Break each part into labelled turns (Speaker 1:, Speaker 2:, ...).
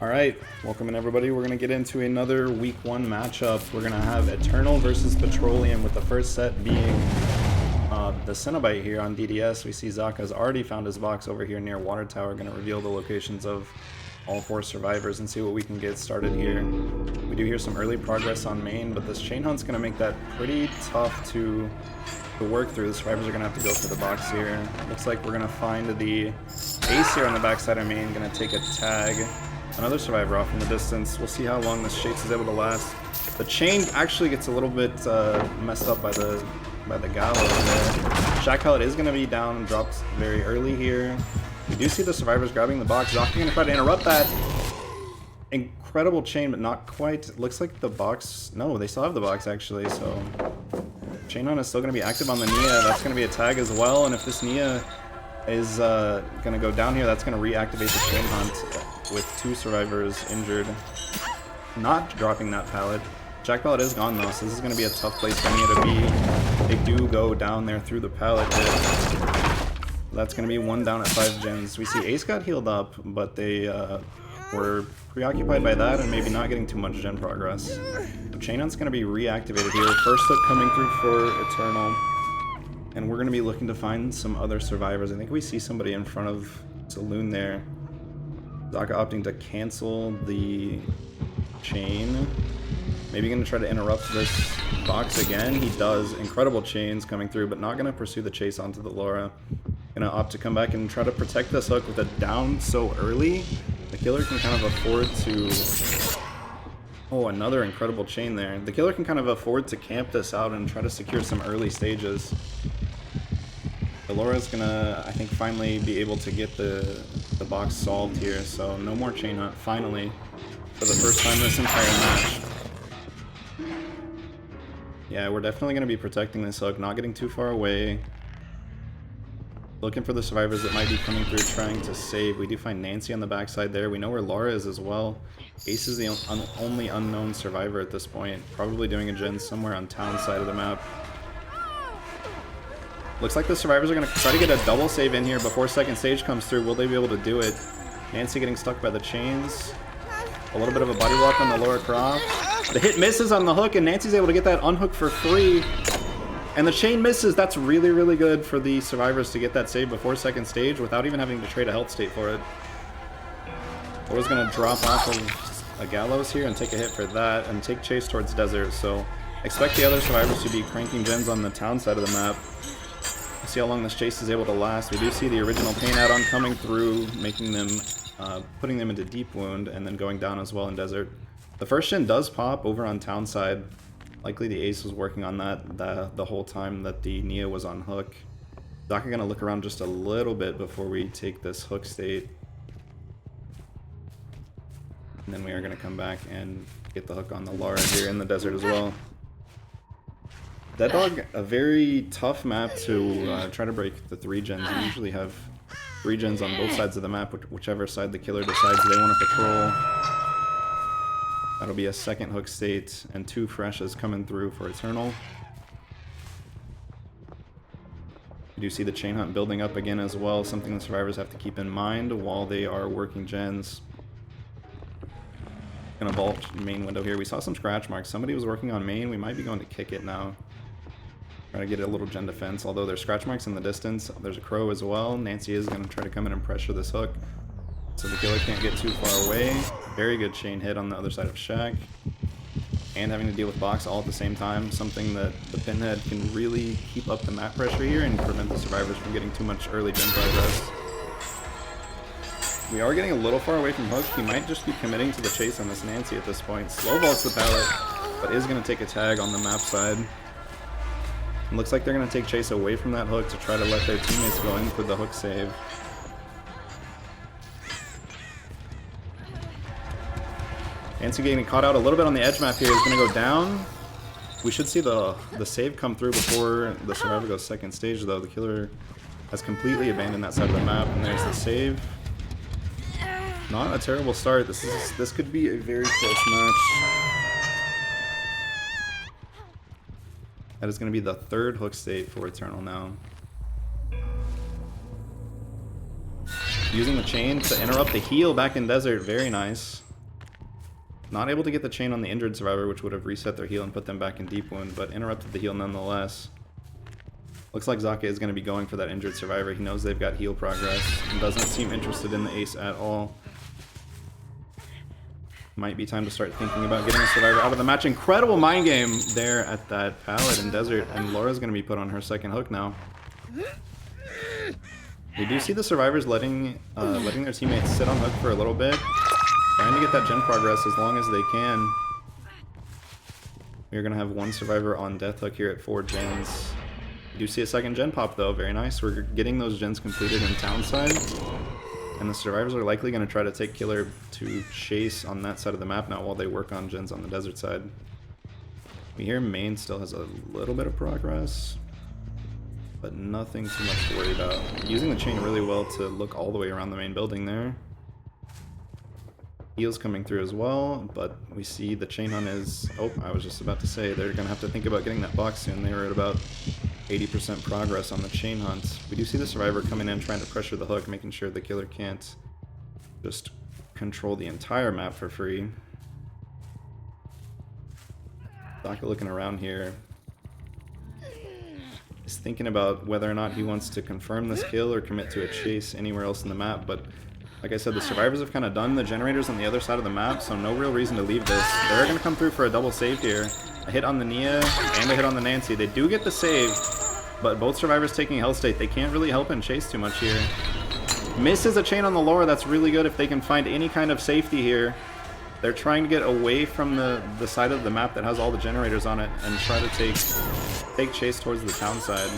Speaker 1: Alright, welcome in everybody. We're going to get into another week 1 matchup. We're going to have Eternal versus Petroleum, with the first set being the Cenobite here on DDS. We see Zaka's already found his box over here near Water Tower. Going to reveal the locations of all 4 survivors and see what we can get started here. We do hear some early progress on main, but this chain hunt's going to make that pretty tough to work through. The survivors are going to have to go for the box here. Looks like we're going to find the ace here on the backside of main. Going to take a tag. Another survivor off in the distance. We'll see how long this chase is able to last. The chain actually gets a little bit messed up by the gallows there. Shack Pellet is going to be down and drops very early here. We do see the survivors grabbing the box. Zaka going to try to interrupt that. Incredible chain, but not quite. It looks like the box... No, they still have the box actually, so... Chain hunt is still going to be active on the Nia. That's going to be a tag as well, and if this Nia is going to go down here, that's going to reactivate the chain hunt with 2 survivors injured. Not dropping that pallet. Jack pallet is gone though, so this is going to be a tough place for Nia to be. They do go down there through the pallet. That's going to be 1 down at 5 gens. We see Ace got healed up, but they were preoccupied by that and maybe not getting too much gen progress. The chain hunt's going to be reactivated here. First hook coming through for Eternal. And we're going to be looking to find some other survivors. I think we see somebody in front of Saloon there. Zaka opting to cancel the chain. Maybe going to try to interrupt this box again. He does. Incredible chains coming through, but not going to pursue the chase onto the Laura. Going to opt to come back and try to protect this hook with a down so early. The killer can kind of afford to... Oh, another incredible chain there. The killer can kind of afford to camp this out and try to secure some early stages. The Laura's gonna, I think, finally be able to get the box solved here, so no more chain hunt, finally, for the first time this entire match. Yeah, we're definitely going to be protecting this hook, not getting too far away. Looking for the survivors that might be coming through, trying to save. We do find Nancy on the backside there. We know where Laura is as well. Ace is the only unknown survivor at this point, probably doing a gen somewhere on town side of the map. Looks like the survivors are going to try to get a double save in here before second stage comes through. Will they be able to do it? Nancy getting stuck by the chains. A little bit of a body block on the Laura Croft. The hit misses on the hook, and Nancy's able to get that unhook for free. And the chain misses. That's really, really good for the survivors to get that save before second stage without even having to trade a health state for it. Laura's going to drop off of a gallows here and take a hit for that and take chase towards desert. So expect the other survivors to be cranking gens on the town side of the map. See how long this chase is able to last. We do see the original pain add-on coming through, making them, putting them into deep wound, and then going down as well in desert. The first gen does pop over on town side. Likely the ace was working on that the whole time that the Nia was on hook. Zaka gonna look around just a little bit before we take this hook state. And then we are gonna come back and get the hook on the Laura here in the desert as well. Dead Dog, a very tough map to try to break the 3 gens. You usually have 3 gens on both sides of the map, whichever side the killer decides they want to patrol. That'll be a second hook state and 2 freshes coming through for Eternal. You do see the chain hunt building up again as well, something the survivors have to keep in mind while they are working gens. Gonna vault main window here. We saw some scratch marks. Somebody was working on main. We might be going to kick it now. Try to get a little gen defense, although there's scratch marks in the distance. There's a crow as well. Nancy is going to try to come in and pressure this hook, so the killer can't get too far away. Very good chain hit on the other side of Shack. And having to deal with box all at the same time, something that the Pinhead can really keep up the map pressure here and prevent the survivors from getting too much early gen progress. We are getting a little far away from hook. He might just be committing to the chase on this Nancy at this point. Slow vaults the pallet, but is going to take a tag on the map side. It looks like they're going to take chase away from that hook to try to let their teammates go in for the hook save. Nancy getting caught out a little bit on the edge map here is going to go down. We should see the save come through before the survivor goes second stage though. The killer has completely abandoned that side of the map, and there's the save. Not a terrible start. This could be a very close match. That is going to be the 3rd hook state for Eternal now. Using the chain to interrupt the heal back in desert. Very nice. Not able to get the chain on the injured survivor, which would have reset their heal and put them back in deep wound, but interrupted the heal nonetheless. Looks like Zaka is going to be going for that injured survivor. He knows they've got heal progress and doesn't seem interested in the ace at all. Might be time to start thinking about getting a survivor out of the match. Incredible mind game there at that pallet in desert, and Laura's going to be put on her second hook now. We do see the survivors letting their teammates sit on hook for a little bit, trying to get that gen progress as long as they can. We're going to have one survivor on death hook here at 4 gens. We do see a second gen pop though, very nice. We're getting those gens completed in town side, and the survivors are likely going to try to take killer to chase on that side of the map now while they work on gens on the desert side. We hear main still has a little bit of progress, but nothing too much to worry about. Using the chain really well to look all the way around the main building there. Heals coming through as well, but we see the chain on his... Oh, I was just about to say, they're going to have to think about getting that box soon. They were at about 80% progress on the chain hunt. We do see the survivor coming in, trying to pressure the hook, making sure the killer can't just control the entire map for free. Zaka looking around here. He's thinking about whether or not he wants to confirm this kill or commit to a chase anywhere else in the map, but like I said, the survivors have kind of done the generators on the other side of the map, so no real reason to leave this. They're going to come through for a double save here. A hit on the Nia and a hit on the Nancy. They do get the save, but both survivors taking Hell State. They can't really help and chase too much here. Misses a chain on the Laura. That's really good if they can find any kind of safety here. They're trying to get away from the side of the map that has all the generators on it and try to take chase towards the town side.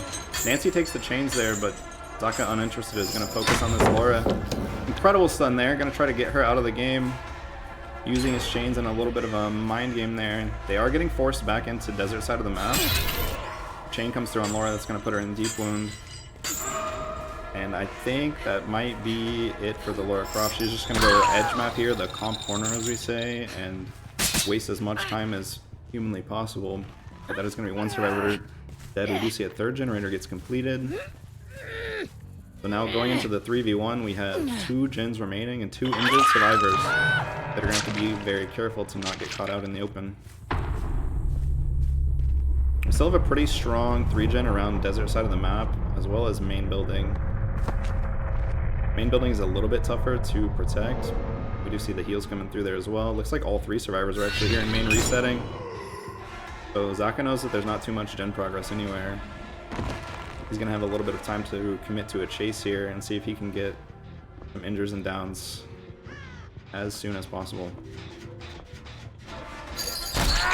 Speaker 1: Nancy takes the chains there, but Zaka, uninterested, is going to focus on this Laura. Incredible stun there. Going to try to get her out of the game. Using his chains and a little bit of a mind game there. They are getting forced back into desert side of the map. Chain comes through on Laura. That's going to put her in deep wound. And I think that might be it for the Laura Croft. She's just going to go edge map here, the comp corner as we say, and waste as much time as humanly possible. But that is going to be one survivor dead. We do see a third generator gets completed. So now going into the 3v1, we have 2 gens remaining and 2 injured survivors that are going to have to be very careful to not get caught out in the open. We still have a pretty strong 3-gen around desert side of the map, as well as main building. Main building is a little bit tougher to protect. We do see the heals coming through there as well. Looks like all 3 survivors are actually here in main resetting. So Zaka knows that there's not too much gen progress anywhere. He's going to have a little bit of time to commit to a chase here and see if he can get some injures and downs as soon as possible.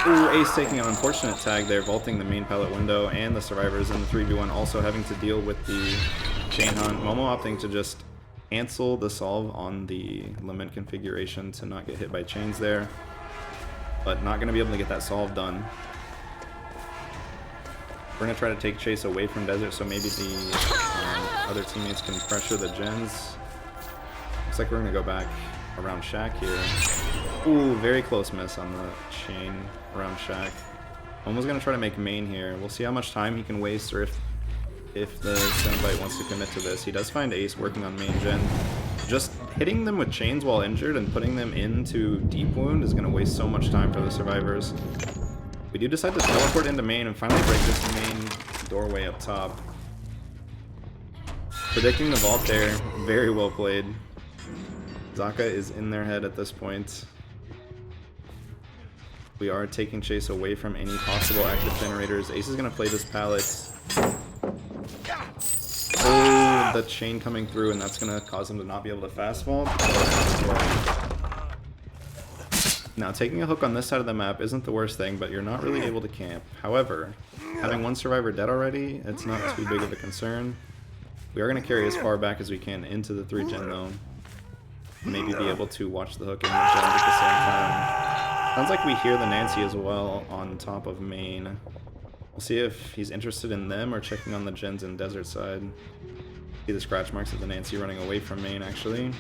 Speaker 1: Ooh, Ace taking an unfortunate tag there, vaulting the main pallet window, and the survivors in the 3v1 also having to deal with the chain hunt. Momo opting to just cancel the solve on the limit configuration to not get hit by chains there, but not going to be able to get that solve done. We're going to try to take chase away from desert so maybe the other teammates can pressure the gens. Looks like we're going to go back around Shack here. Ooh, very close miss on the chain around Shack. Almost going to try to make main here. We'll see how much time he can waste or if the Cenobite wants to commit to this. He does find Ace working on main gen. Just hitting them with chains while injured and putting them into deep wound is going to waste so much time for the survivors. We do decide to teleport into main and finally break this main doorway up top. Predicting the vault there, very well played. Zaka is in their head at this point. We are taking chase away from any possible active generators. Ace is going to play this pallet. Oh, the chain coming through, and that's going to cause him to not be able to fast vault. Now, taking a hook on this side of the map isn't the worst thing, but you're not really able to camp. However, having one survivor dead already, it's not too big of a concern. We are going to carry as far back as we can into the 3-gen though. Maybe be able to watch the hook and the gen at the same time. Sounds like we hear the Nancy as well on top of main. We'll see if he's interested in them or checking on the gens in desert side. See the scratch marks of the Nancy running away from main actually.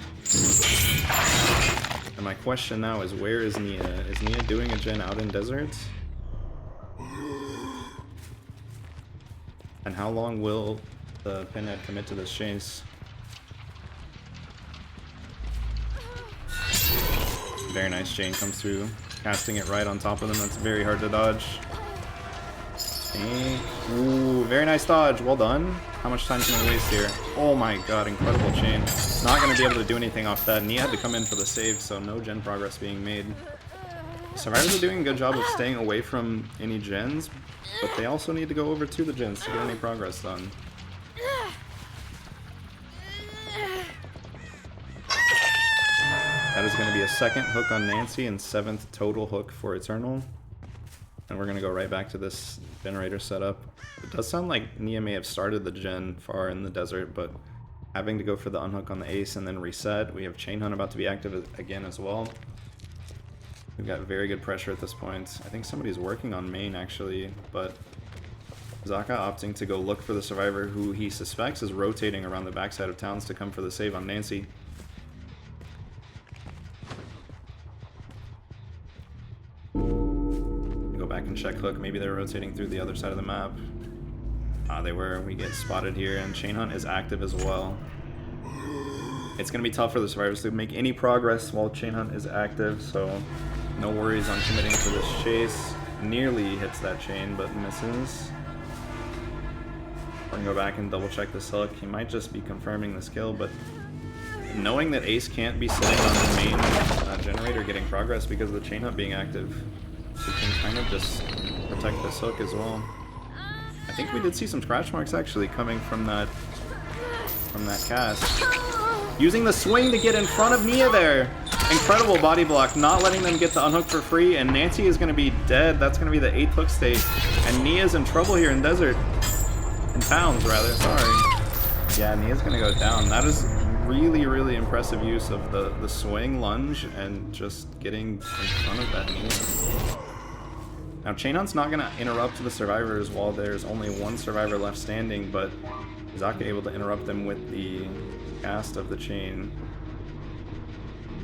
Speaker 1: And my question now is, where is Nia? Is Nia doing a gen out in desert? And how long will the pinhead commit to this chase? Very nice chain comes through. casting it right on top of them. That's very hard to dodge. Okay. Ooh, very nice dodge. Well done. How much time can we waste here? Oh my god, incredible chain. Not going to be able to do anything off that. Nia had to come in for the save, so no gen progress being made. Survivors are doing a good job of staying away from any gens, but they also need to go over to the gens to get any progress done. That is going to be a second hook on Nancy and 7th total hook for Eternal. And we're going to go right back to this generator setup. It does sound like Nia may have started the gen far in the desert, but having to go for the unhook on the ace and then reset. We have Chain Hunt about to be active again as well. We've got very good pressure at this point. I think somebody's working on main actually, but Zaka opting to go look for the survivor who he suspects is rotating around the backside of towns to come for the save on Nancy. Go back and check hook. Maybe they're rotating through the other side of the map. Ah, they were. We get spotted here, and Chain Hunt is active as well. It's going to be tough for the survivors to make any progress while Chain Hunt is active, so no worries on committing to this chase. Nearly hits that chain, but misses. We're going to go back and double check this hook. He might just be confirming this kill, but knowing that Ace can't be sitting on the main generator getting progress because of the Chain Hunt being active, he can kind of just protect this hook as well. I think we did see some scratch marks actually coming from that cast. Using the swing to get in front of Nia there. Incredible body block, not letting them get the unhook for free, and Nancy is going to be dead. That's going to be the 8th hook state. And Nia's in trouble here in desert. In towns, rather, sorry. Yeah, Nia's going to go down. That is really, really impressive use of the swing, lunge, and just getting in front of that Nia. Now, Chain Hunt's not going to interrupt the survivors while there's only one survivor left standing, but Zaka able to interrupt them with the cast of the chain.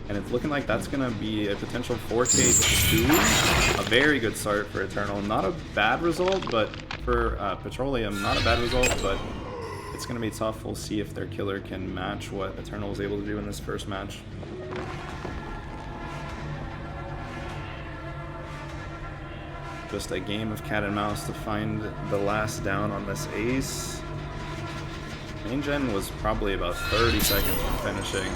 Speaker 1: And it's looking like that's going to be a potential 4K2. A very good start for Eternal. Not a bad result, but for Petroleum, not a bad result, but it's going to be tough. We'll see if their killer can match what Eternal was able to do in this first match. Just a game of cat and mouse to find the last down on this ace. Main gen was probably about 30 seconds from finishing.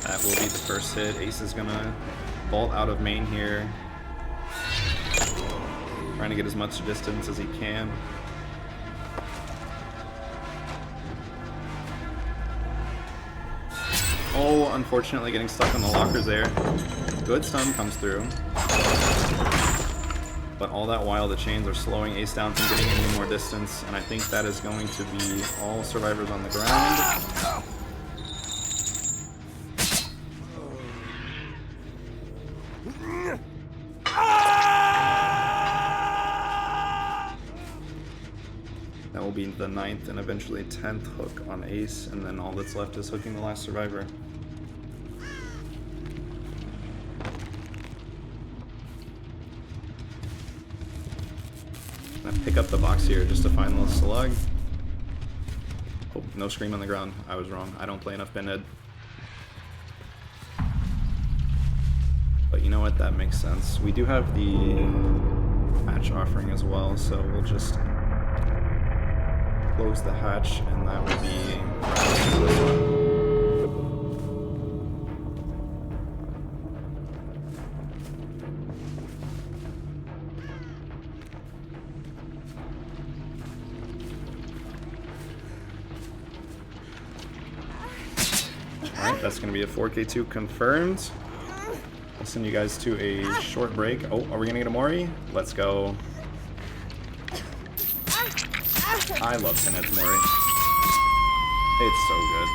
Speaker 1: That will be the first hit. Ace is gonna vault out of main here. Trying to get as much distance as he can. Oh, unfortunately getting stuck on the lockers there. Good stun comes through. But all that while the chains are slowing Ace down from getting any more distance, and I think that is going to be all survivors on the ground. That will be the 9th and eventually 10th hook on Ace, and then all that's left is hooking the last survivor. Pick up the box here just to find the slug. Oh, no scream on the ground. I was wrong. I don't play enough pinhead. But you know what? That makes sense. We do have the hatch offering as well, so we'll just close the hatch, and that will be... That's going to be a 4K2 confirmed. I'll send you guys to a short break. Oh, are we going to get a Mori? Let's go. I love Pinhead's Mori. It's so good.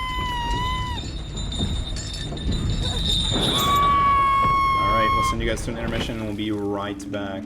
Speaker 1: Alright, we'll send you guys to an intermission and we'll be right back.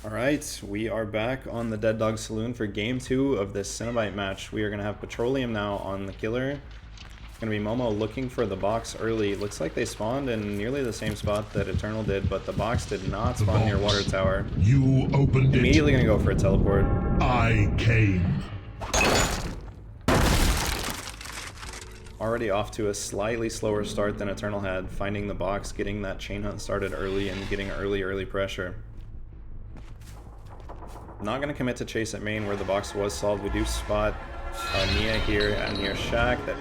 Speaker 1: Alright, we are back on the Dead Dog Saloon for game 2 of this Cenobite match. We are going to have Petroleum now on the killer. It's going to be Momo looking for the box early. Looks like they spawned in nearly the same spot that Eternal did, but the box did not spawn near Water Tower.
Speaker 2: You opened it.
Speaker 1: Immediately going to go for a teleport.
Speaker 2: I came.
Speaker 1: Already off to a slightly slower start than Eternal had, finding the box, getting that chain hunt started early, and getting early pressure. Not going to commit to chase at main where the box was solved. We do spot Nia here near Shack. That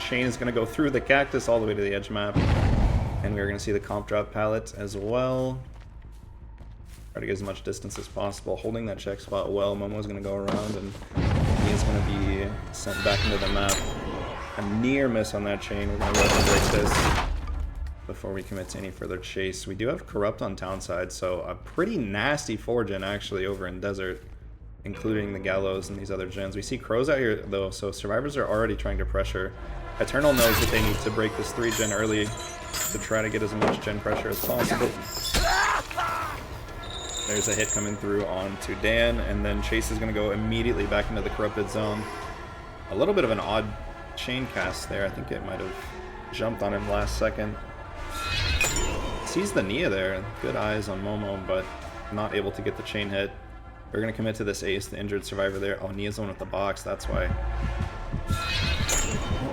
Speaker 1: chain is going to go through the cactus all the way to the edge map. And we're going to see the comp drop pallet as well. Try to get as much distance as possible. Holding that check spot well. Momo's going to go around and Nia's going to be sent back into the map. A near miss on that chain. We're going to go ahead and break this before we commit to any further chase. We do have Corrupt on Townside, so a pretty nasty 4-gen actually over in Desert, including the Gallows and these other gens. We see Crows out here though, so Survivors are already trying to pressure. Eternal knows that they need to break this 3-gen early to try to get as much gen pressure as possible. There's a hit coming through onto Dan, and then Chase is going to go immediately back into the Corrupted Zone. A little bit of an odd chain cast there. I think it might have jumped on him last second. Sees the Nia there. Good eyes on Momo, but not able to get the chain hit. We're going to commit to this ace, the injured survivor there. Oh, Nia's the one with the box, that's why.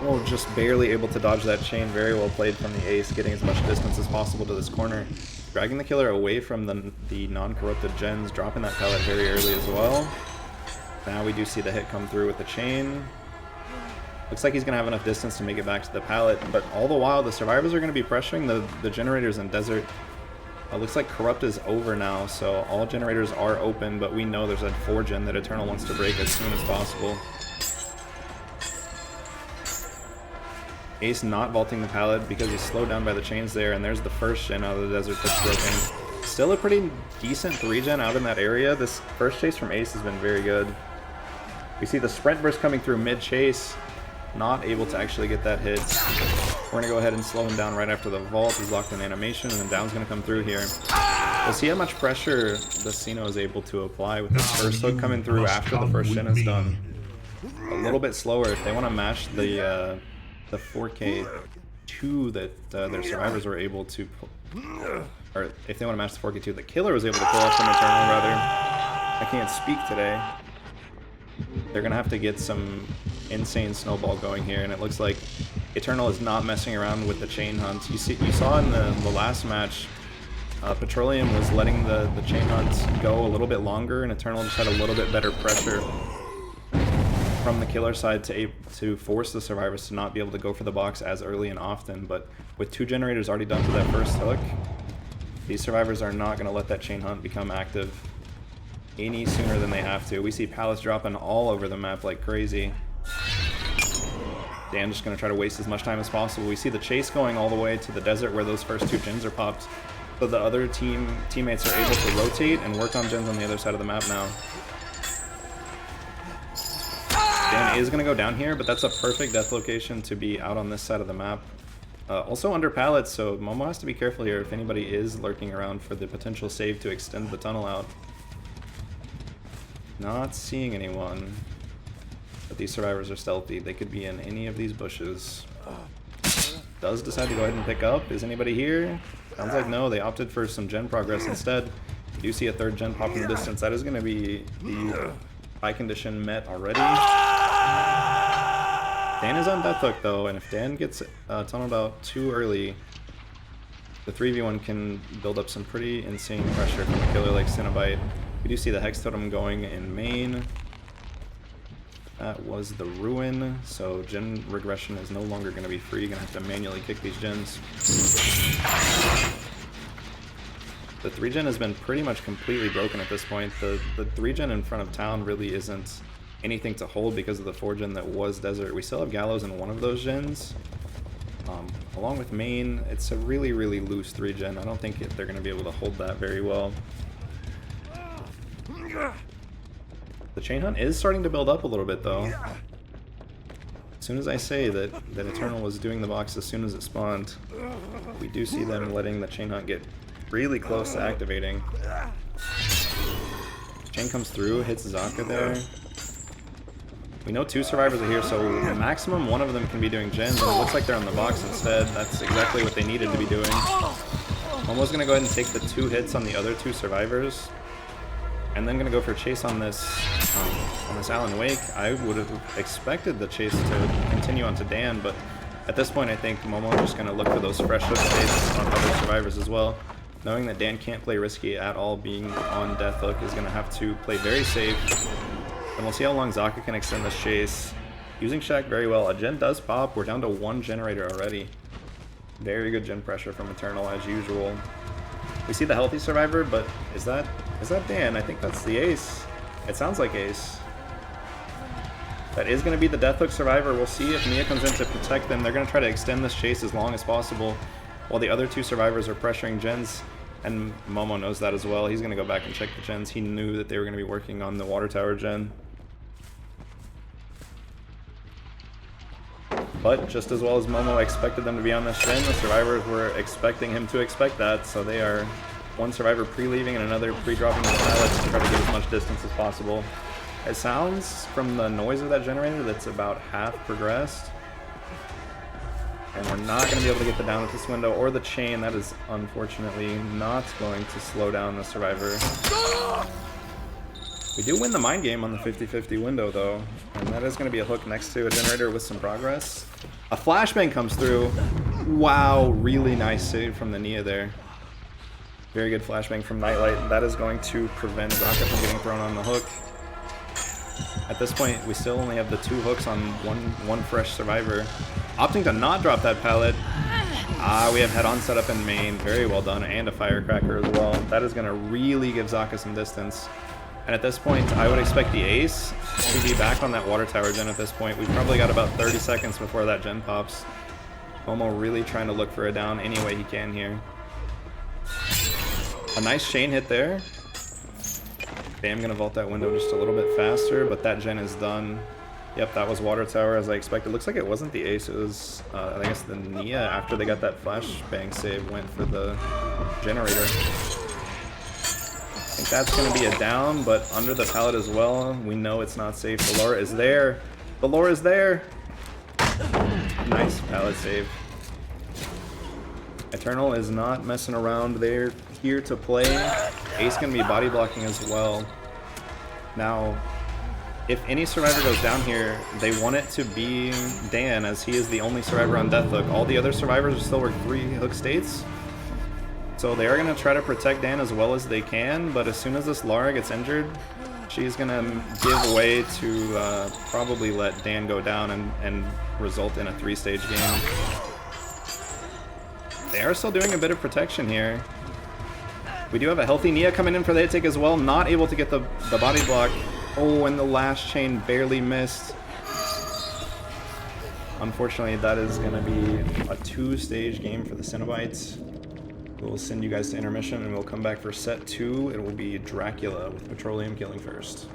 Speaker 1: Oh, just barely able to dodge that chain. Very well played from the ace, getting as much distance as possible to this corner. Dragging the killer away from the non-corrupted gens, dropping that pallet very early as well. Now we do see the hit come through with the chain. Looks like he's going to have enough distance to make it back to the pallet, but all the while the survivors are going to be pressuring the generators in desert. Looks like Corrupt is over now, so all generators are open, but we know there's a 4-gen that Eternal wants to break as soon as possible. Ace not vaulting the pallet because he's slowed down by the chains there, and there's the first gen out of the desert that's broken. Still a pretty decent 3-gen out in that area. This first chase from Ace has been very good. We see the sprint burst coming through mid-chase, not able to actually get that hit. We're going to go ahead and slow him down right after the vault. He's locked in animation, and then down's going to come through here. We'll see how much pressure the Sino is able to apply with this first hook coming through after the first gen is done. A little bit slower if they want to match the 4K2 that their survivors were able to, or if they want to match the 4K2 the killer was able to pull off from Eternal, rather. I can't speak today. They're gonna have to get some insane snowball going here, and it looks like Eternal is not messing around with the chain hunt. You saw in the last match, Petroleum was letting the chain hunts go a little bit longer, and Eternal just had a little bit better pressure from the killer side to force the survivors to not be able to go for the box as early and often. But with 2 generators already done to that first hook, these survivors are not going to let that chain hunt become active any sooner than they have to. We see pallets dropping all over the map like crazy. Dan just going to try to waste as much time as possible. We see the chase going all the way to the desert where those first 2 gens are popped. So the other teammates are able to rotate and work on gens on the other side of the map now. Dan is going to go down here, but that's a perfect death location to be out on this side of the map. Also under pallets, so Momo has to be careful here if anybody is lurking around for the potential save to extend the tunnel out. Not seeing anyone, but these survivors are stealthy. They could be in any of these bushes. Does decide to go ahead and pick up. Is anybody here? Sounds like no, they opted for some gen progress instead. You do see a 3rd gen pop in the distance. That is going to be the high condition met already. Dan is on death hook though, and if Dan gets tunneled out too early, the 3v1 can build up some pretty insane pressure from a killer like Cenobite. We do see the Hex Totem going in main. That was the Ruin, so gen regression is no longer going to be free. You're going to have to manually kick these gens. The 3-gen has been pretty much completely broken at this point. The 3-gen in front of town really isn't anything to hold because of the 4-gen that was desert. We still have Gallows in one of those gens. Along with main, it's a really, really loose 3-gen. I don't think they're going to be able to hold that very well. The chain hunt is starting to build up a little bit though. As soon as I say that Eternal was doing the box as soon as it spawned, we do see them letting the chain hunt get really close to activating. Chain comes through, hits Zaka there. We know 2 survivors are here, so maximum one of them can be doing gens, and it looks like they're on the box instead. That's exactly what they needed to be doing. Momo's gonna go ahead and take the 2 hits on the other 2 survivors, and then gonna go for a chase on this Alan Wake. I would have expected the chase to continue on to Dan, but at this point I think Momo's just gonna look for those fresh hook chases on other survivors as well. Knowing that Dan can't play risky at all, being on death hook is gonna have to play very safe. And we'll see how long Zaka can extend this chase. Using Shack very well. A gen does pop. We're down to 1 generator already. Very good gen pressure from Eternal as usual. We see the healthy survivor, but is that Dan? I think that's the Ace. It sounds like Ace. That is going to be the death hook survivor. We'll see if Mia comes in to protect them. They're going to try to extend this chase as long as possible while the other 2 survivors are pressuring gens. And Momo knows that as well. He's going to go back and check the gens. He knew that they were going to be working on the water tower gen. But just as well as Momo expected them to be on this gen, the survivors were expecting him to expect that, so they are 1 survivor pre-leaving and another pre-dropping the pallets to try to get as much distance as possible. It sounds from the noise of that generator that's about half progressed. And we're not going to be able to get the down at this window or the chain. That is unfortunately not going to slow down the survivor. We do win the mind game on the 50-50 window though, and that is going to be a hook next to a generator with some progress. A flashbang comes through. Wow, really nice save from the Nia there. Very good flashbang from Nightlight. That is going to prevent Zaka from getting thrown on the hook. At this point, we still only have the 2 hooks on one fresh survivor. Opting to not drop that pallet. We have head-on setup in main. Very well done, and a firecracker as well. That is going to really give Zaka some distance. And at this point, I would expect the ace to be back on that water tower gen at this point. We've probably got about 30 seconds before that gen pops. Momo really trying to look for a down any way he can here. A nice chain hit there. Okay, I'm going to vault that window just a little bit faster, but that gen is done. Yep, that was water tower as I expected. Looks like it wasn't the ace, it was, I guess the Nia after they got that flashbang save went for the generator. I think that's going to be a down, but under the pallet as well. We know it's not safe. The lure is there. The lure is there. Nice pallet save. Eternal is not messing around. They're here to play. Ace going to be body blocking as well. Now, if any survivor goes down here, they want it to be Dan, as he is the only survivor on death hook. All the other survivors are still work 3 hook states. So they are going to try to protect Dan as well as they can, but as soon as this Lara gets injured, she's going to give way to probably let Dan go down and result in a 3-stage game. They are still doing a bit of protection here. We do have a healthy Nia coming in for the hit take as well, not able to get the body block. Oh, and the last chain barely missed. Unfortunately, that is going to be a 2-stage game for the Cenobites. We'll send you guys to intermission and we'll come back for set 2. It will be Dracula with Petroleum killing first.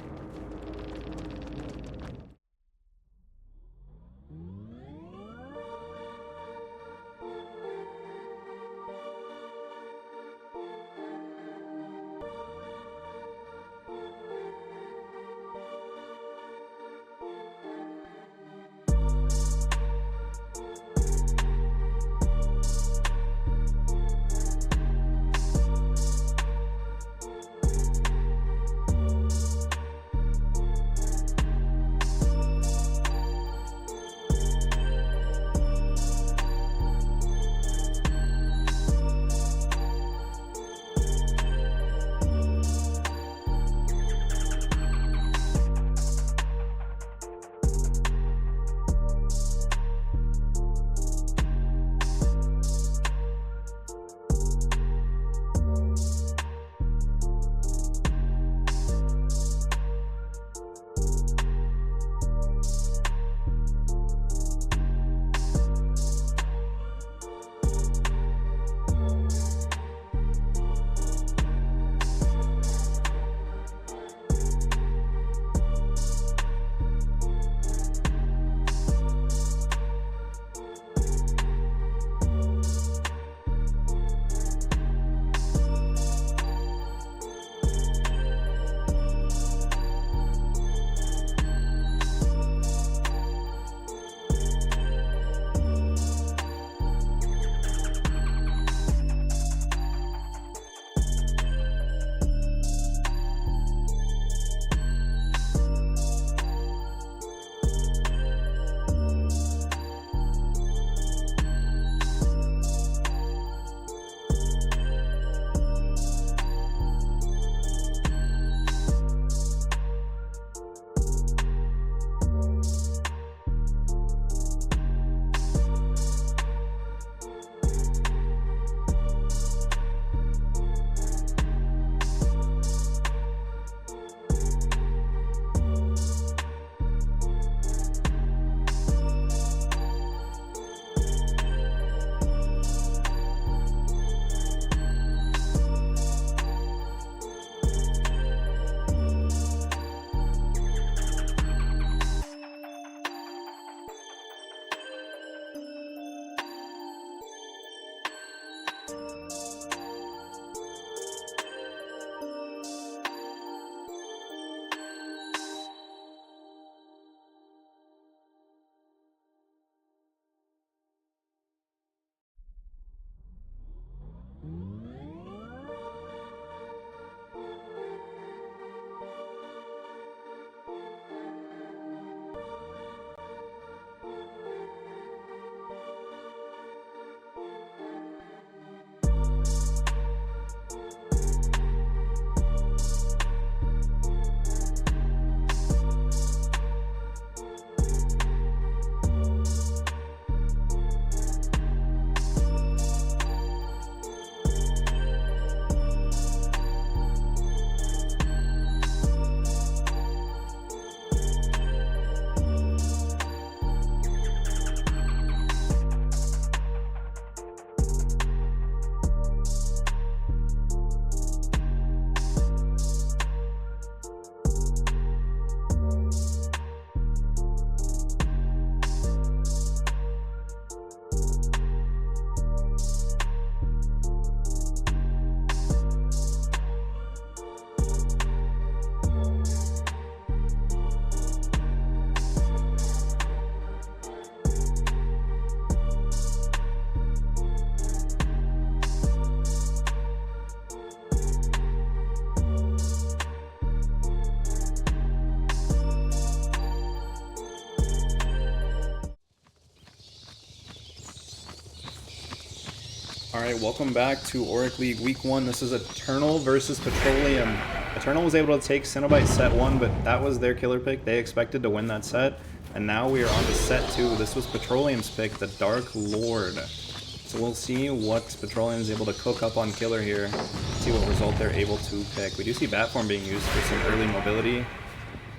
Speaker 1: Alright, welcome back to Auric League Week 1. This is Eternal versus Petroleum. Eternal was able to take Cenobite set 1, but that was their killer pick. They expected to win that set. And now we are on to set 2. This was Petroleum's pick, the Dark Lord. So we'll see what Petroleum is able to cook up on killer here. See what result they're able to pick. We do see Batform being used for some early mobility.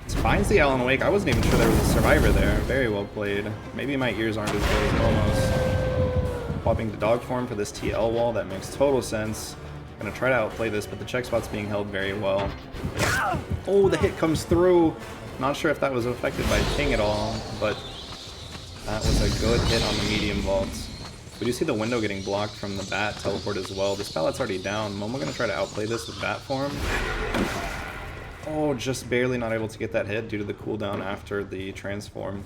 Speaker 1: This finds the Alan Wake. I wasn't even sure there was a survivor there. Very well played. Maybe my ears aren't as good as Momo's. Swapping to dog form for this TL wall, that makes total sense. Gonna try to outplay this, but the check spot's being held very well. Oh, the hit comes through. Not sure if that was affected by ping at all, but that was a good hit on the medium vault. We do see the window getting blocked from the bat teleport as well. This pallet's already down. Momo gonna try to outplay this with bat form. Oh, just barely not able to get that hit due to the cooldown after the transform.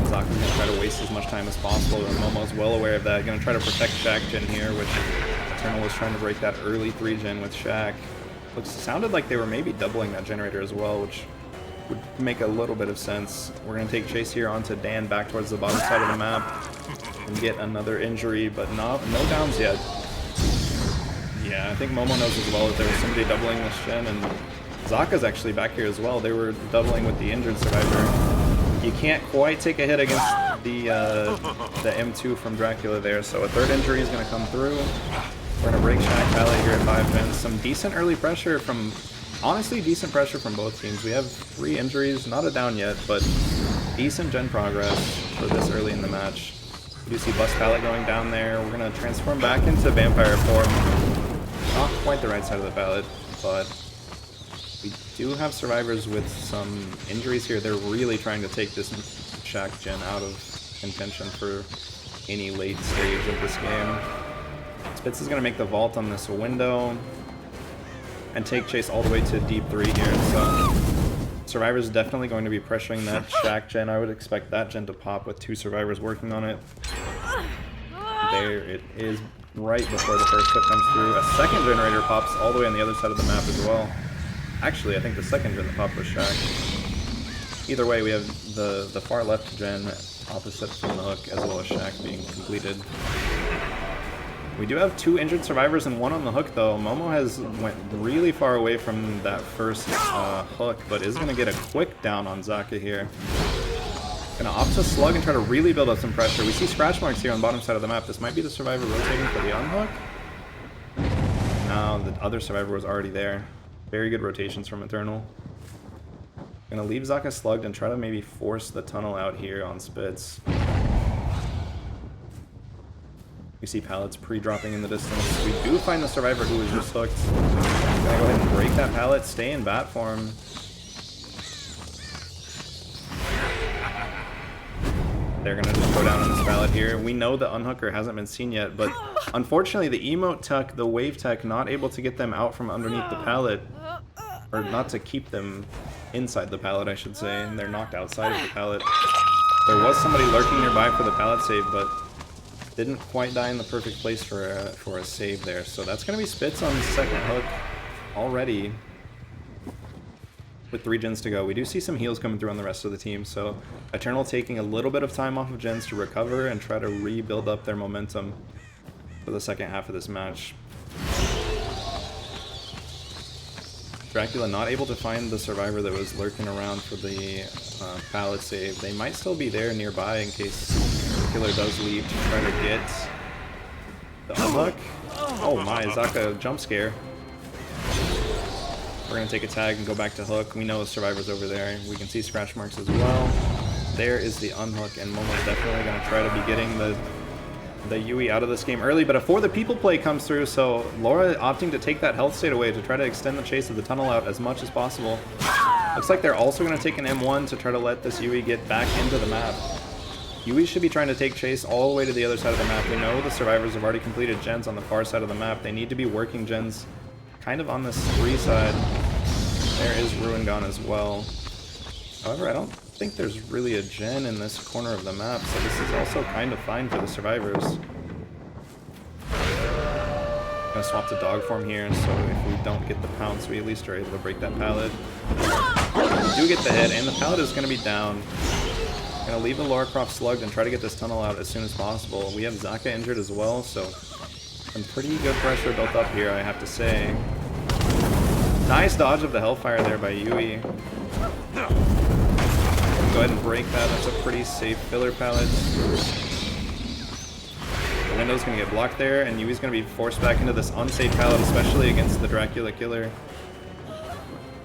Speaker 1: Zaka's going to try to waste as much time as possible, and Momo's well aware of that. Going to try to protect Shaq Gen here, which Eternal was trying to break that early 3-gen with Shaq. Sounded like they were maybe doubling that generator as well, which would make a little bit of sense. We're going to take chase here onto Dan back towards the bottom side of the map and get another injury, but no downs yet. Yeah, I think Momo knows as well that there was somebody doubling this gen, and Zaka's actually back here as well. They were doubling with the injured survivor. You can't quite take a hit against the M2 from Dracula there, so a third injury is going to come through. We're going to break Shaq Pallet here at 5 gens. Some decent early pressure from, honestly, decent pressure from both teams. We have 3 injuries, not a down yet, but decent gen progress for this early in the match. You do see Bust Pallet going down there. We're going to transform back into Vampire form. Not quite the right side of the pallet, but we do have survivors with some injuries here. They're really trying to take this Shaq gen out of contention for any late stage of this game. Spitz is going to make the vault on this window and take chase all the way to deep 3 here. So survivors definitely going to be pressuring that Shaq gen. I would expect that gen to pop with 2 survivors working on it. There it is right before the first hit comes through. A second generator pops all the way on the other side of the map as well. Actually, I think the second gen that popped was Shaq. Either way, we have the far left gen opposite from the hook, as well as Shaq being completed. We do have 2 injured survivors and 1 on the hook, though. Momo has went really far away from that first hook, but is going to get a quick down on Zaka here. Going to opt to slug and try to really build up some pressure. We see scratch marks here on the bottom side of the map. This might be the survivor rotating for the unhook. No, the other survivor was already there. Very good rotations from Eternal. Gonna leave Zaka slugged and try to maybe force the tunnel out here on Spitz. We see pallets pre-dropping in the distance. We do find the survivor who was just hooked. Gonna go ahead and break that pallet, stay in bat form. They're gonna just go down on this pallet here. We know the unhooker hasn't been seen yet, but unfortunately the emote tech, the wave tech, not able to get them out from underneath the pallet. Or not to keep them inside the pallet, I should say, and they're knocked outside of the pallet. There was somebody lurking nearby for the pallet save, but didn't quite die in the perfect place for a save there. So that's going to be Spitz on the second hook already with 3 gens to go. We do see some heals coming through on the rest of the team, so Eternal taking a little bit of time off of gens to recover and try to rebuild up their momentum for the second half of this match. Dracula not able to find the survivor that was lurking around for the pallet save. They might still be there nearby in case the killer does leave to try to get the unhook. Oh my, Zaka jump scare. We're going to take a tag and go back to hook. We know the survivor's over there. We can see scratch marks as well. There is the unhook, and Momo's definitely going to try to be getting the Yui out of this game early, but before the people play comes through, so Laura opting to take that health state away to try to extend the chase of the tunnel out as much as possible. Looks like they're also going to take an M1 to try to let this Yui get back into the map. Yui should be trying to take chase all the way to the other side of the map. We know the survivors have already completed gens on the far side of the map. They need to be working gens kind of on this 3 side. There is Ruin gone as well. However, I don't think there's really a gen in this corner of the map, so this is also kind of fine for the survivors. Gonna swap to dog form here, so if we don't get the pounce, we at least are able to break that pallet. We do get the hit, and the pallet is gonna be down. Gonna leave the Lara Croft slugged and try to get this tunnel out as soon as possible. We have Zaka injured as well, so some pretty good pressure built up here, I have to say. Nice dodge of the Hellfire there by Yui. Go ahead and break that. That's a pretty safe filler pallet. The window's gonna get blocked there, and Yui's gonna be forced back into this unsafe pallet, especially against the Dracula killer.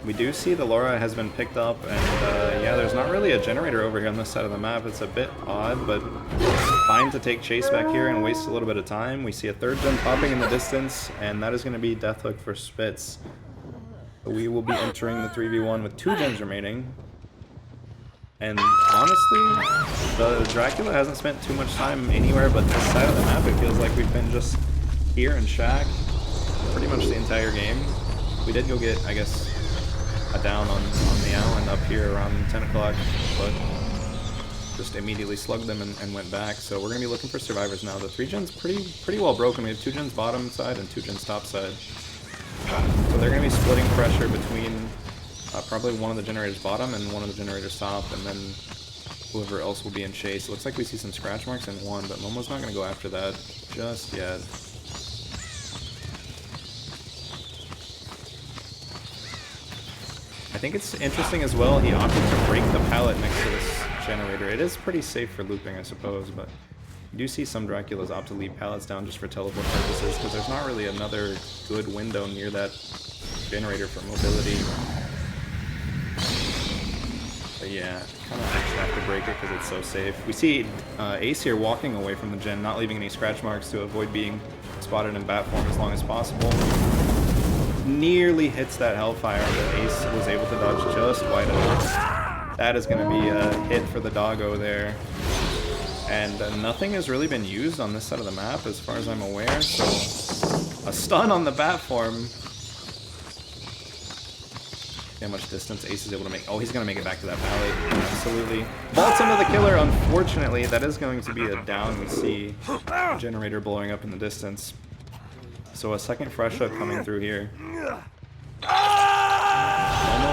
Speaker 1: We do see the Laura has been picked up, and yeah, there's not really a generator over here on this side of the map. It's a bit odd, but fine to take chase back here and waste a little bit of time. We see a third gen popping in the distance, and that is going to be Deathhook for Spitz. We will be entering the 3v1 with 2 gens remaining. And honestly, the Dracula hasn't spent too much time anywhere but this side of the map. It feels like we've been just here in Shack pretty much the entire game. We did go get, I guess, a down on the Allen up here around 10 o'clock, but just immediately slugged them and went back. So we're going to be looking for survivors now. The 3 gens pretty well broken. We have 2 gens bottom side and 2 gens top side. So they're going to be splitting pressure between probably one of the generators bottom and one of the generators top, and then whoever else will be in chase. It looks like we see some scratch marks in one, but Momo's not going to go after that just yet. I think it's interesting as well, he opted to break the pallet next to this generator. It is pretty safe for looping, I suppose, but you do see some Draculas opt to leave pallets down just for teleport purposes, because there's not really another good window near that generator for mobility. But yeah, kind of actually have to break it because it's so safe. We see Ace here walking away from the gen, not leaving any scratch marks to avoid being spotted in bat form as long as possible. Nearly hits that Hellfire, but Ace was able to dodge just wide open. That is going to be a hit for the doggo there. And nothing has really been used on this side of the map as far as I'm aware, so a stun on the bat form. See how much distance Ace is able to make. Oh, he's going to make it back to that pallet. Absolutely. Vaults into the killer. Unfortunately, that is going to be a down. We see a generator blowing up in the distance. So a second fresh up coming through here. Momo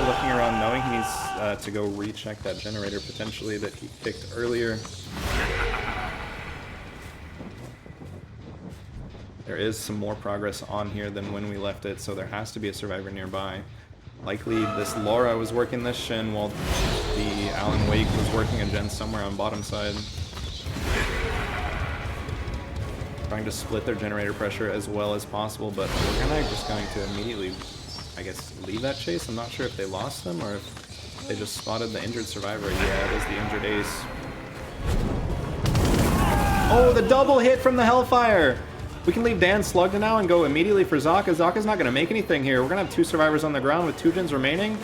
Speaker 1: looking around, knowing he needs to go recheck that generator potentially that he picked earlier. There is some more progress on here than when we left it, so there has to be a survivor nearby. Likely this Laura was working this gen while the Alan Wake was working a gen somewhere on bottom side. Trying to split their generator pressure as well as possible, but we're kind of just going to immediately, I guess, leave that chase. I'm not sure if they lost them or if they just spotted the injured survivor. Yeah, it is the injured Ace. Oh, the double hit from the Hellfire! We can leave Dan slugged now and go immediately for Zaka. Zaka's not going to make anything here. We're going to have 2 survivors on the ground with 2 gens remaining.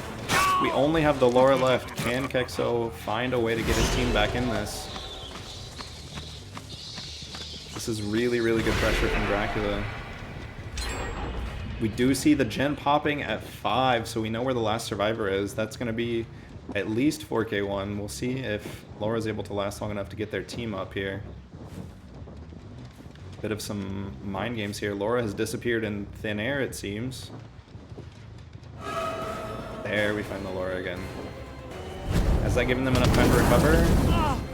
Speaker 1: We only have the Laura left. Can Kexo find a way to get his team back in this? This is really, really good pressure from Dracula. We do see the gen popping at 5, so we know where the last survivor is. That's going to be at least 4K1. We'll see if Laura's able to last long enough to get their team up here. Bit of some mind games here. Laura has disappeared in thin air, it seems. There, we find the Laura again. Has that given them enough time to recover?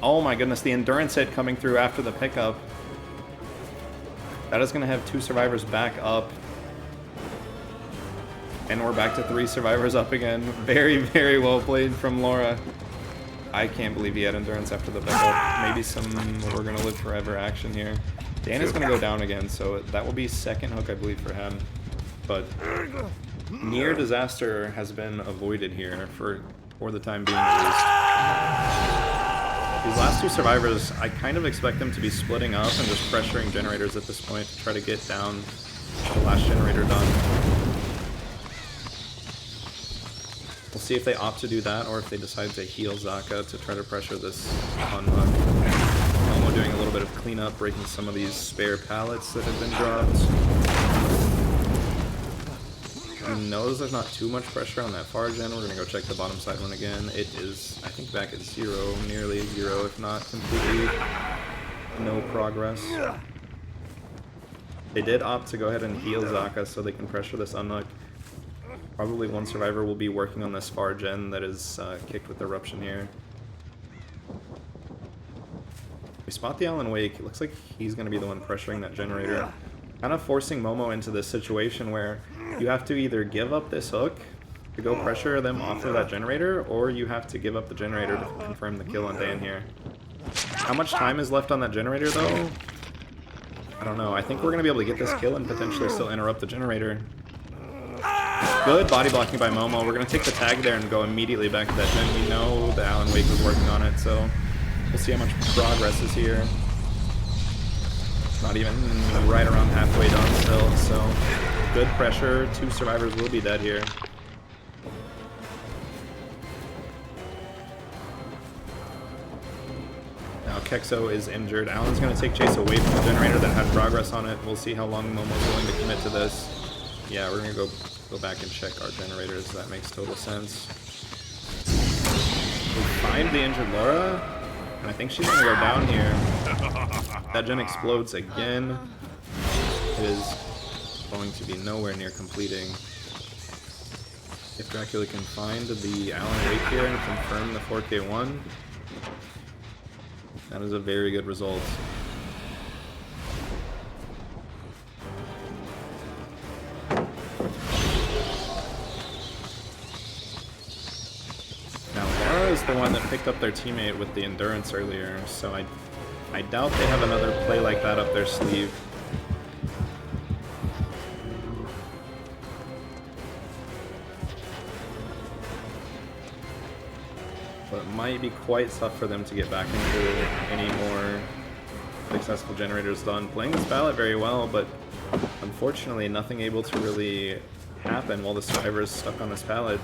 Speaker 1: Oh my goodness, the endurance hit coming through after the pickup. That is going to have 2 survivors back up. And we're back to 3 survivors up again. Very, very well played from Laura. I can't believe he had endurance after the pickup. Maybe some we're going to live forever action here. Dan is going to go down again, so that will be second hook, I believe, for him. But near disaster has been avoided here for the time being at least. These last 2 survivors, I kind of expect them to be splitting up and just pressuring generators at this point to try to get down the last generator done. We'll see if they opt to do that or if they decide to heal Zaka to try to pressure this on Momo doing a little bit of cleanup, breaking some of these spare pallets that have been dropped. He knows there's not too much pressure on that far gen. We're going to go check the bottom side one again. It is, I think, back at 0, nearly 0, if not completely no progress. They did opt to go ahead and heal Zaka so they can pressure this unlock. Probably 1 survivor will be working on this far gen that is kicked with eruption here. We spot the Alan Wake. It looks like he's going to be the one pressuring that generator. Kind of forcing Momo into this situation where you have to either give up this hook to go pressure them off of that generator, or you have to give up the generator to confirm the kill on Dan here. How much time is left on that generator, though? I don't know. I think we're going to be able to get this kill and potentially still interrupt the generator. Good body blocking by Momo. We're going to take the tag there and go immediately back to that gen. We know the Alan Wake was working on it, so we'll see how much progress is here. Not even right around halfway done still, so good pressure. 2 survivors will be dead here. Now Kexo is injured. Alan's going to take chase away from the generator that had progress on it. We'll see how long Momo's willing to commit to this. Yeah, we're going to go back and check our generators. That makes total sense. We find the injured Laura, and I think she's going to go down here. That gen explodes again. It is going to be nowhere near completing. If Dracula can find the Alan Wake here and confirm the 4K1, that is a very good result. Now Laura is the one that picked up their teammate with the endurance earlier, so I doubt they have another play like that up their sleeve. But it might be quite tough for them to get back into any more successful generators done. Playing this ballot very well, but unfortunately nothing able to really happen while the survivor is stuck on this pallet.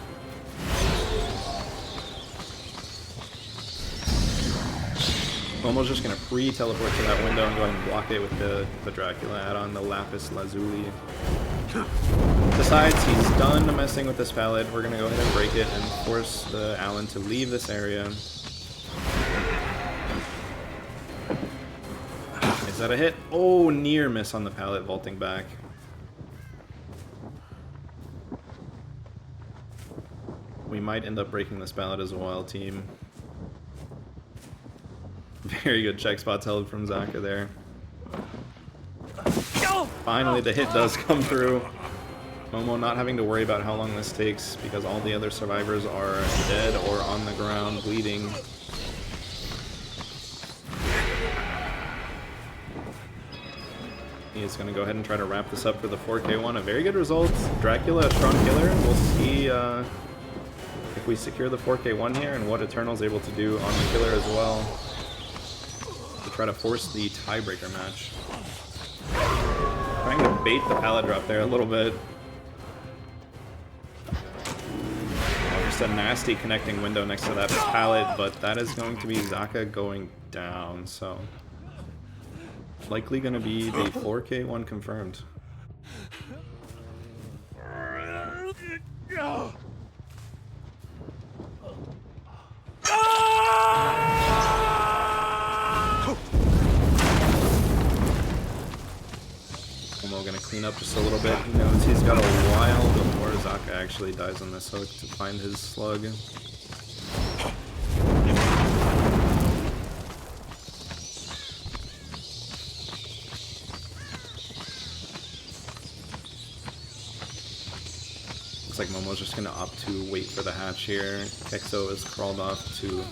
Speaker 1: Momo's just going to pre-teleport to that window and go ahead and block it with the Dracula, add on the Lapis Lazuli. Decides he's done messing with this pallet. We're going to go ahead and break it and force the Alan to leave this area. Is that a hit? Oh, near miss on the pallet, vaulting back. We might end up breaking this pallet as a wild team. Very good check spots held from Zaka there. Finally, the hit does come through. Momo not having to worry about how long this takes because all the other survivors are dead or on the ground bleeding. He is going to go ahead and try to wrap this up for the 4K1. A very good result. Dracula, a strong killer. We'll see if we secure the 4K1 here and what Eternal's able to do on the killer as well to try to force the tiebreaker match. Trying to bait the pallet drop there a little bit. Just a nasty connecting window next to that pallet, but that is going to be Zaka going down, so likely going to be the 4K1 confirmed. Momo gonna clean up just a little bit. He knows he's got a while before Zaka actually dies on this hook to find his slug. Looks like Momo's just gonna opt to wait for the hatch here. Kexo has crawled off to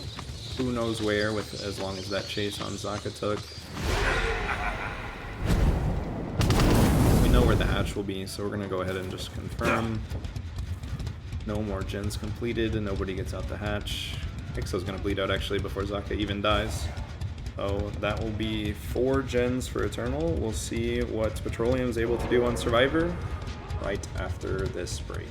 Speaker 1: who knows where with as long as that chase on Zaka took. Where the hatch will be, so we're gonna go ahead and just confirm. No more gens completed and nobody gets out the hatch. Ixo's gonna bleed out actually before Zaka even dies. So that will be 4 gens for Eternal. We'll see what Petroleum is able to do on Survivor right after this break.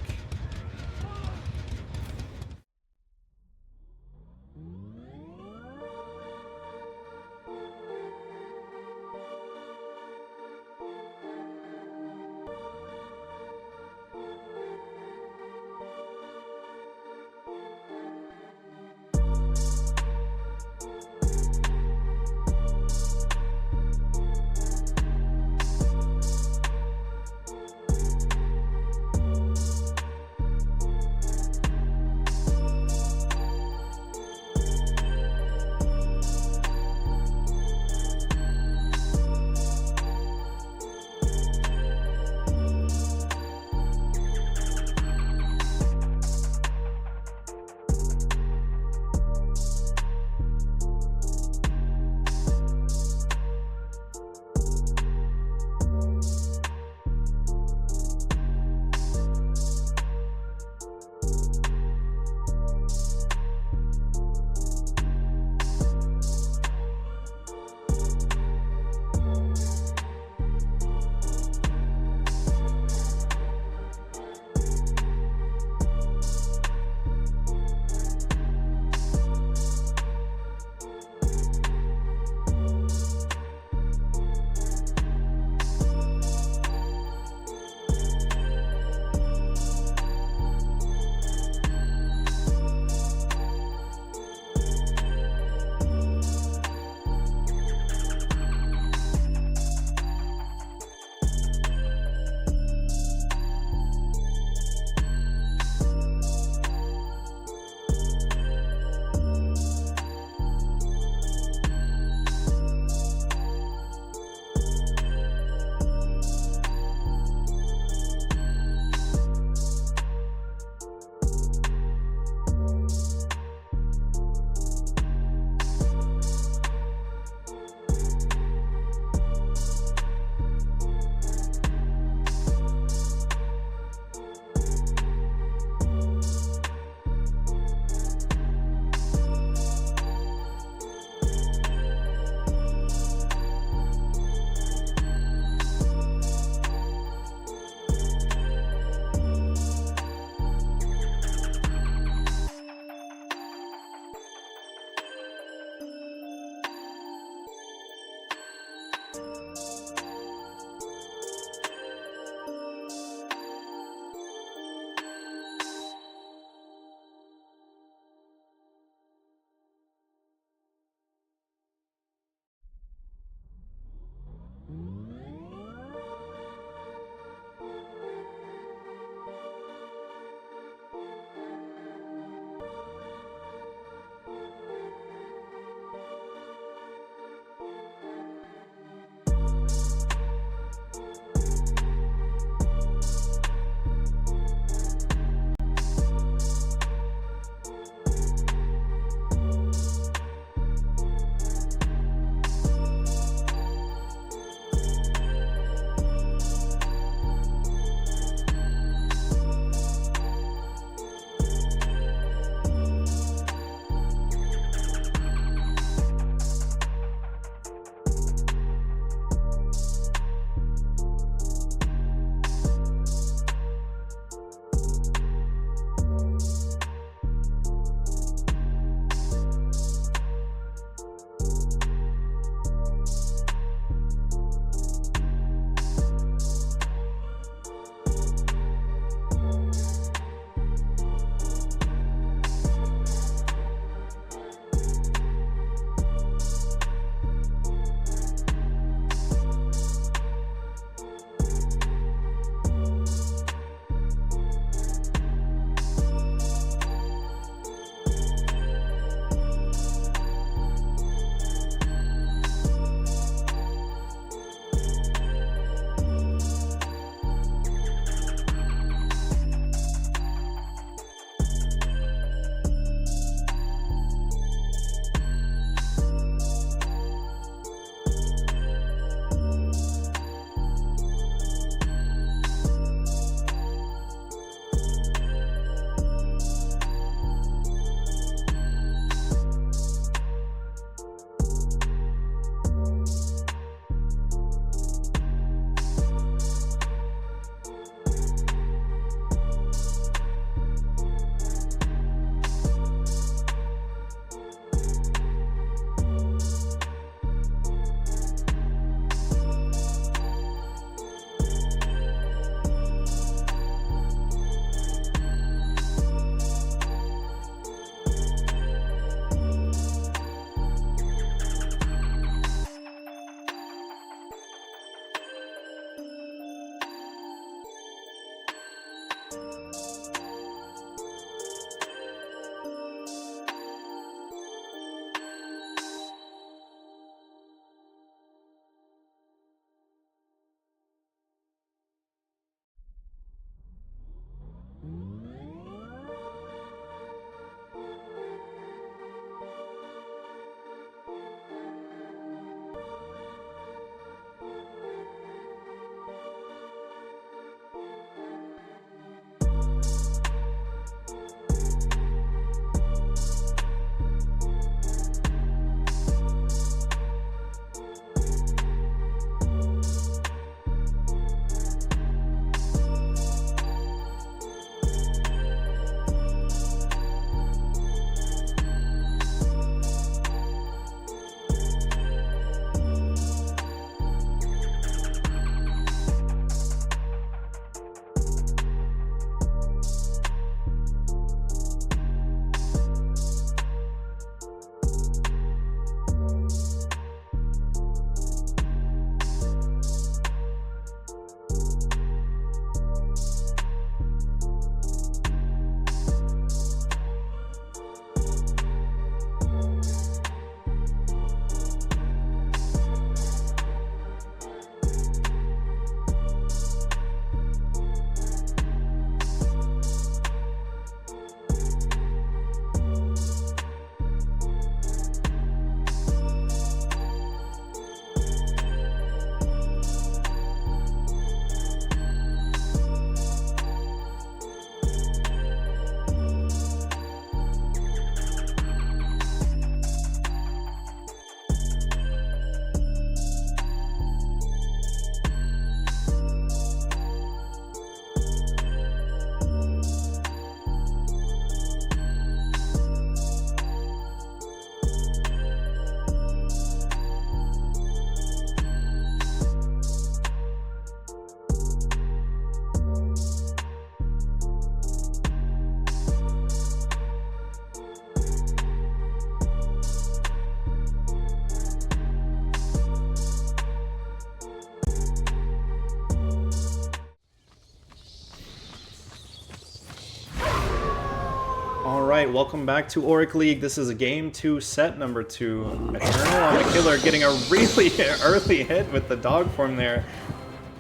Speaker 1: Alright, welcome back to Auric League. This is a game 2, set number 2. Eternal on the killer, getting a really early hit with the dog form there.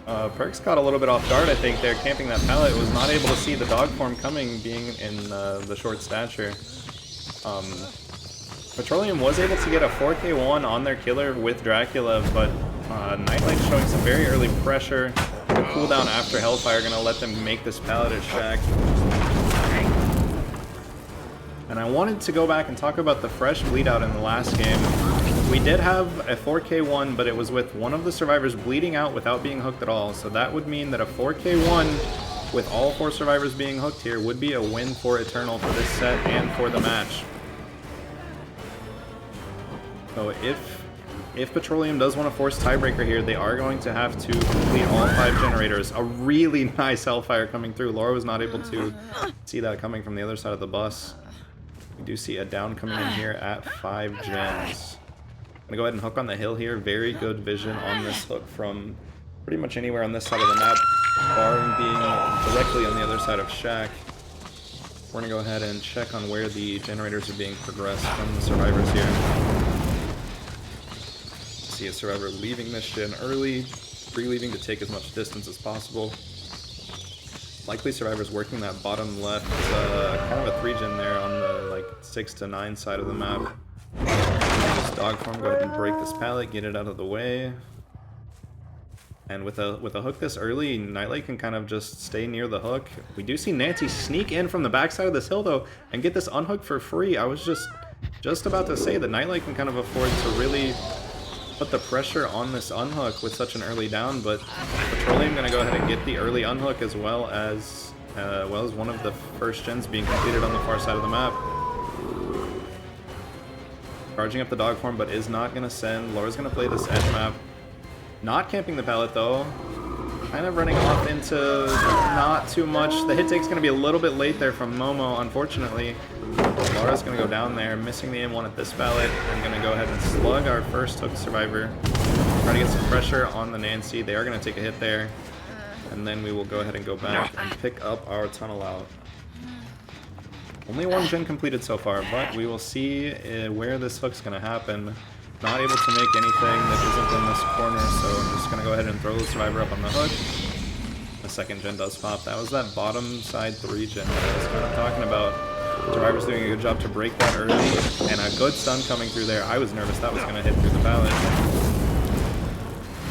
Speaker 1: Perks got a little bit off guard, I think, there, camping that pallet. Was not able to see the dog form coming, being in the short stature. Petroleum was able to get a 4k1 on their killer with Dracula, but Nightlight showing some very early pressure. The cooldown after Hellfire gonna let them make this pallet at Shack. And I wanted to go back and talk about the fresh bleed out in the last game. We did have a 4k1, but it was with one of the survivors bleeding out without being hooked at all. So that would mean that a 4k1 with all 4 survivors being hooked here would be a win for Eternal for this set and for the match. So if Petroleum does want to force tiebreaker here, they are going to have to complete all 5 generators. A really nice Hellfire coming through. Laura was not able to see that coming from the other side of the bus. We do see a down coming in here at 5 gens. I'm gonna go ahead and hook on the hill here. Very good vision on this hook from pretty much anywhere on this side of the map, barring being directly on the other side of Shack. We're gonna go ahead and check on where the generators are being progressed from the survivors here. See a survivor leaving this gen early, free-leaving to take as much distance as possible. Likely survivors working that bottom left, kind of a 3-gen there on the like 6 to 9 side of the map. This dog form, go ahead and break this pallet, get it out of the way. And with a hook this early, Nightlight can kind of just stay near the hook. We do see Nancy sneak in from the backside of this hill though, and get this unhook for free. I was just about to say that Nightlight can kind of afford to really put the pressure on this unhook with such an early down, but Petroleum gonna go ahead and get the early unhook as well as one of the first gens being completed on the far side of the map. Charging up the dog form, but is not gonna send. Laura's gonna play this edge map. Not camping the pallet though. Kind of running off into not too much. The hit take's gonna be a little bit late there from Momo, unfortunately. Laura's gonna go down there, missing the M1 at this pallet. I'm gonna go ahead and slug our first hook survivor. Try to get some pressure on the Nancy. They are gonna take a hit there. And then we will go ahead and go back and pick up our tunnel out. Only 1 gen completed so far, but we will see where this hook's gonna happen. Not able to make anything that isn't in this corner, so I'm just gonna go ahead and throw the survivor up on the hook. The second gen does pop. That was that bottom side 3 gen that I was kind of talking about. Survivor's doing a good job to break that early, and a good stun coming through there. I was nervous that was gonna hit through the pallet.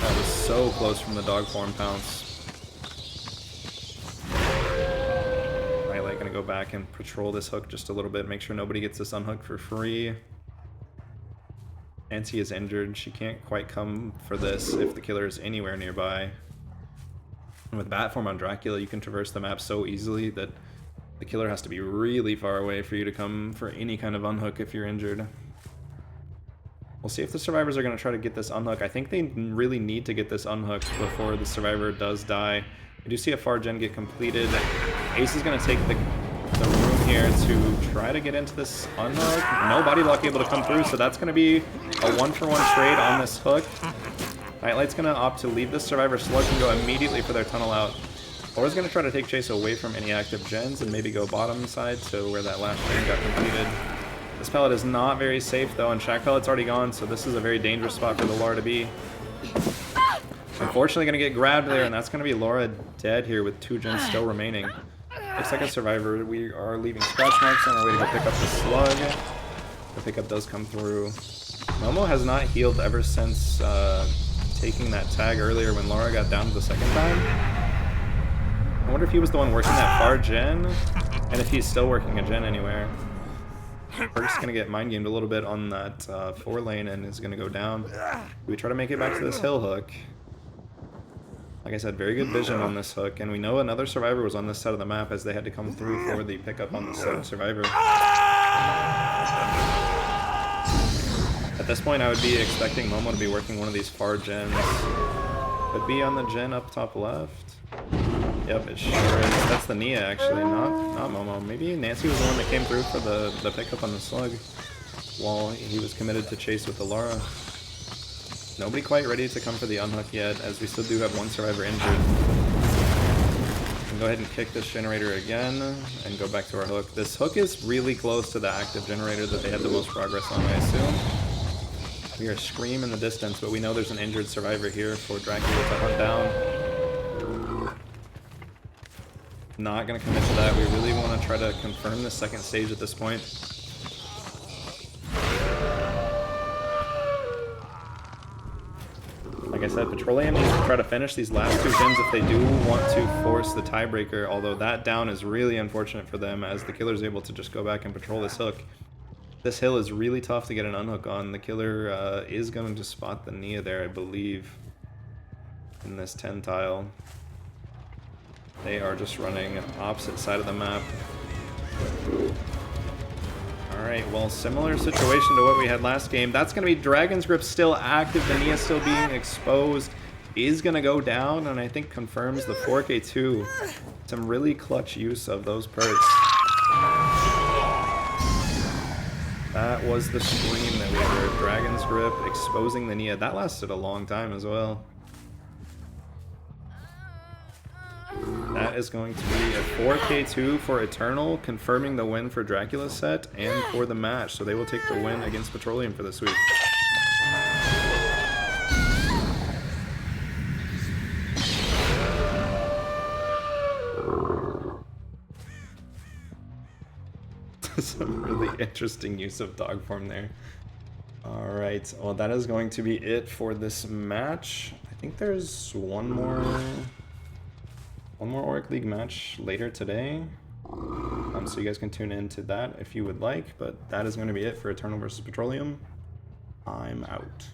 Speaker 1: That was so close from the dog form pounce. Gonna go back and patrol this hook just a little bit, make sure nobody gets this unhook for free. Nancy is injured. She can't quite come for this if the killer is anywhere nearby. And with bat form on Dracula, you can traverse the map so easily that the killer has to be really far away for you to come for any kind of unhook if you're injured. We'll see if the survivors are going to try to get this unhook. I think they really need to get this unhook before the survivor does die. I do see a far gen get completed. Ace is going to take the room here to try to get into this unhook. No body lock able to come through, so that's going to be a 1-for-1 trade on this hook. Nightlight's going to opt to leave this survivor slug and go immediately for their tunnel out. Laura's going to try to take chase away from any active gens and maybe go bottom side to where that last gen got completed. This pallet is not very safe though, and Shack pallet's already gone, so this is a very dangerous spot for the Laura to be. Unfortunately gonna get grabbed there, and that's gonna be Laura dead here with 2 gens still remaining. Looks like a survivor. We are leaving scratch marks on our way to go pick up the slug. The pickup does come through. Momo has not healed ever since taking that tag earlier when Laura got down the second time. I wonder if he was the one working that far gen, and if he's still working a gen anywhere. We're just gonna get mind gamed a little bit on that 4 lane and is gonna go down. We try to make it back to this hill hook. Like I said, very good vision on this hook, and we know another survivor was on this side of the map as they had to come through for the pickup on the survivor. At this point, I would be expecting Momo to be working one of these far gens. Could be on the gen up top left. Yep, it sure is. That's the Nia, actually, not Momo. Maybe Nancy was the one that came through for the pickup on the slug while he was committed to chase with the Lara. Nobody quite ready to come for the unhook yet, as we still do have 1 survivor injured. can go ahead and kick this generator again and go back to our hook. This hook is really close to the active generator that they had the most progress on, I assume. We hear a scream in the distance, but we know there's an injured survivor here for Dracula to hunt down. Not going to commit to that. We really want to try to confirm the second stage at this point. Like I said, Petroleum needs to try to finish these last two gens if they do want to force the tiebreaker, although that down is really unfortunate for them as the killer's able to just go back and patrol this hook. This hill is really tough to get an unhook on. The killer is going to spot the Nia there, I believe, in this 10 tile. They are just running opposite side of the map. Alright, well, similar situation to what we had last game. That's going to be Dragon's Grip still active. The Nia still being exposed. Is going to go down, and I think confirms the 4K2. Some really clutch use of those perks. That was the scream that we heard. Dragon's Grip exposing the Nia. That lasted a long time as well. That is going to be a 4K2 for Eternal, confirming the win for Dracula's set and for the match. So they will take the win against Petroleum for this week. Some really interesting use of dog form there. Alright, well that is going to be it for this match. I think there's one more Auric League match later today. So you guys can tune into that if you would like, but that is going to be it for Eternal versus Petroleum. I'm out.